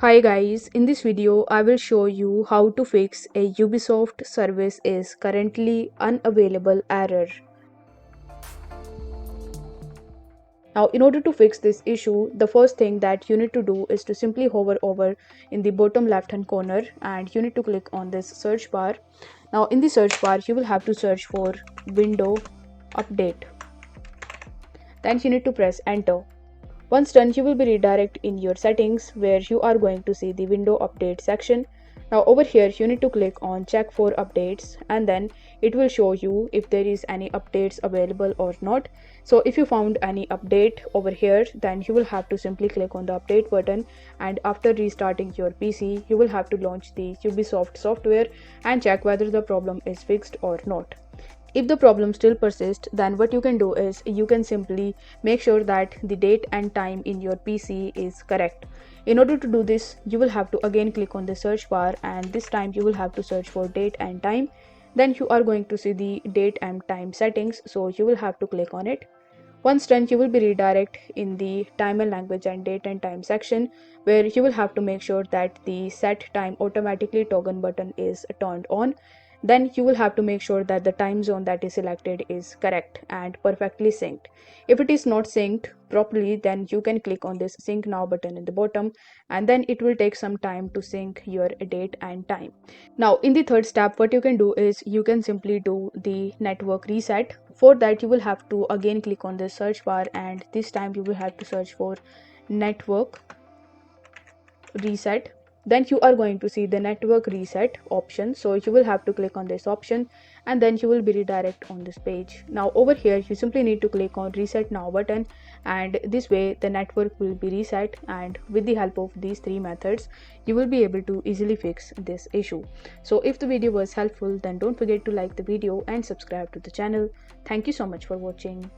Hi guys, in this video I will show you how to fix a Ubisoft service is currently unavailable error. Now in order to fix this issue, the first thing that you need to do is to simply hover over in the bottom left hand corner and you need to click on this search bar. Now in the search bar you will have to search for window update. Then you need to press enter. Once done, you will be redirected in your settings where you are going to see the window update section. Now over here you need to click on check for updates and then it will show you if there is any updates available or not. So if you found any update over here, then you will have to simply click on the update button, and after restarting your PC you will have to launch the Ubisoft software and check whether the problem is fixed or not. If the problem still persists, then what you can do is you can simply make sure that the date and time in your PC is correct. In order to do this, you will have to again click on the search bar, and this time you will have to search for date and time. Then you are going to see the date and time settings, so you will have to click on it. Once done, you will be redirected in the time and language and date and time section where you will have to make sure that the set time automatically toggle button is turned on. Then you will have to make sure that the time zone that is selected is correct and perfectly synced. If it is not synced properly, then you can click on this sync now button in the bottom, and then it will take some time to sync your date and time. Now in the third step, what you can do is you can simply do the network reset. For that you will have to again click on the search bar, and this time you will have to search for network reset. Then you are going to see the network reset option, so you will have to click on this option and then you will be redirected on this page. Now over here you simply need to click on reset now button, and this way the network will be reset, and with the help of these three methods you will be able to easily fix this issue. So if the video was helpful, then don't forget to like the video and subscribe to the channel. Thank you so much for watching.